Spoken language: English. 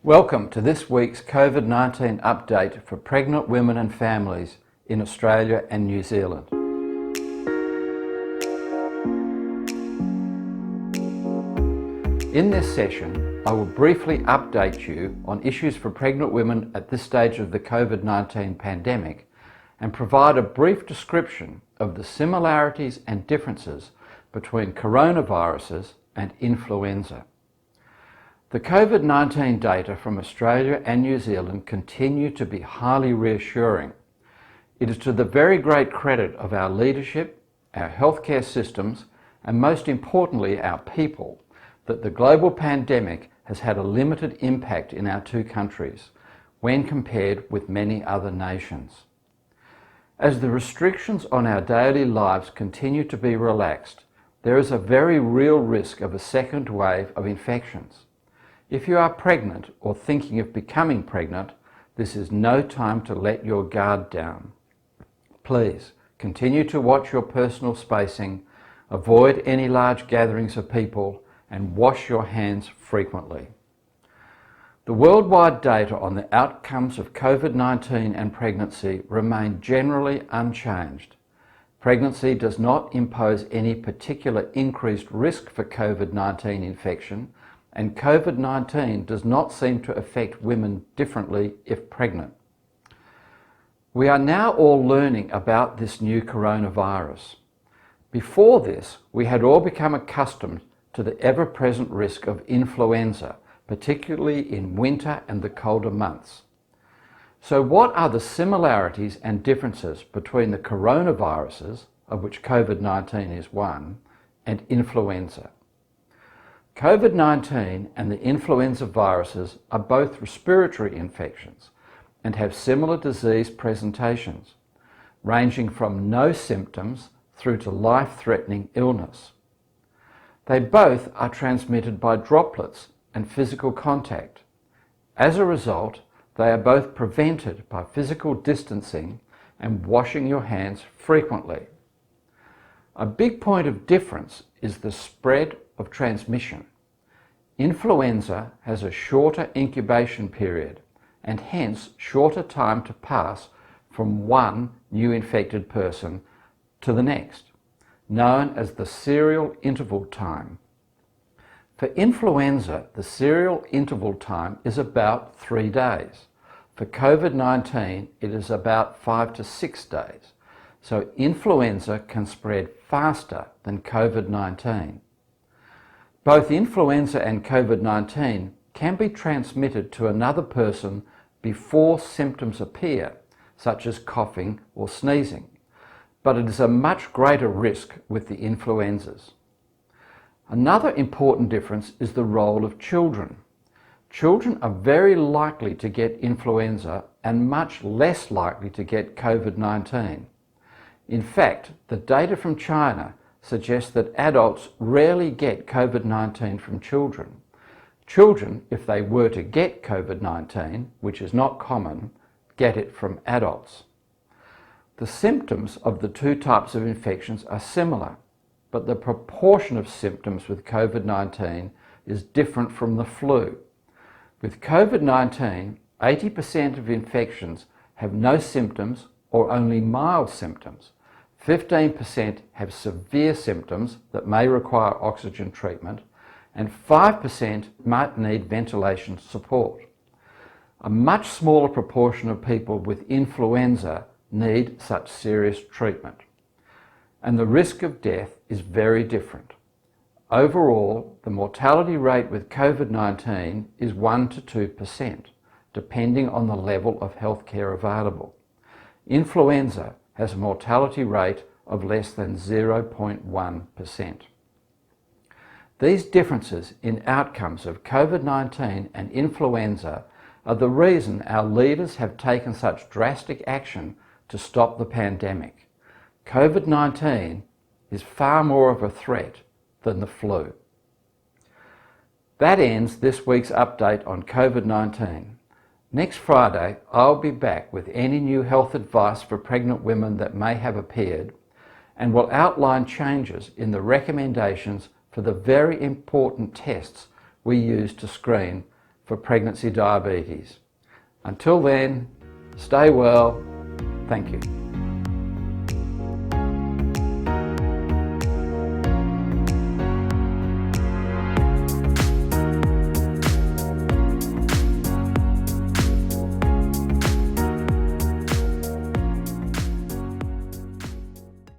Welcome to this week's COVID-19 update for pregnant women and families in Australia and New Zealand. In this session, I will briefly update you on issues for pregnant women at this stage of the COVID-19 pandemic and provide a brief description of the similarities and differences between coronaviruses and influenza. The COVID-19 data from Australia and New Zealand continue to be highly reassuring. It is to the very great credit of our leadership, our healthcare systems, and most importantly our people, that the global pandemic has had a limited impact in our two countries when compared with many other nations. As the restrictions on our daily lives continue to be relaxed, there is a very real risk of a second wave of infections. If you are pregnant or thinking of becoming pregnant, this is no time to let your guard down. Please continue to watch your personal spacing, avoid any large gatherings of people, and wash your hands frequently. The worldwide data on the outcomes of COVID-19 and pregnancy remain generally unchanged. Pregnancy does not impose any particular increased risk for COVID-19 infection, and COVID-19 does not seem to affect women differently if pregnant. We are now all learning about this new coronavirus. Before this, we had all become accustomed to the ever-present risk of influenza, particularly in winter and the colder months. So what are the similarities and differences between the coronaviruses, of which COVID-19 is one, and influenza? COVID-19 and the influenza viruses are both respiratory infections and have similar disease presentations, ranging from no symptoms through to life-threatening illness. They both are transmitted by droplets and physical contact. As a result, they are both prevented by physical distancing and washing your hands frequently. A big point of difference is the spread of transmission. Influenza has a shorter incubation period and hence shorter time to pass from one new infected person to the next, known as the serial interval time. For influenza, the serial interval time is about 3 days. For COVID-19, it is about 5 to 6 days. So influenza can spread faster than COVID-19. Both influenza and COVID-19 can be transmitted to another person before symptoms appear, such as coughing or sneezing, but it is a much greater risk with the influenzas. Another important difference is the role of children. Children are very likely to get influenza and much less likely to get COVID-19. In fact, the data from China suggests that adults rarely get COVID-19 from children. Children, if they were to get COVID-19, which is not common, get it from adults. The symptoms of the two types of infections are similar, but the proportion of symptoms with COVID-19 is different from the flu. With COVID-19, 80% of infections have no symptoms or only mild symptoms. 15% have severe symptoms that may require oxygen treatment, and 5% might need ventilation support. A much smaller proportion of people with influenza need such serious treatment. And the risk of death is very different. Overall, the mortality rate with COVID-19 is 1 to 2%, depending on the level of healthcare available. Influenza has a mortality rate of less than 0.1%. These differences in outcomes of COVID-19 and influenza are the reason our leaders have taken such drastic action to stop the pandemic. COVID-19 is far more of a threat than the flu. That ends this week's update on COVID-19. Next Friday, I'll be back with any new health advice for pregnant women that may have appeared, and will outline changes in the recommendations for the very important tests we use to screen for pregnancy diabetes. Until then, stay well. Thank you.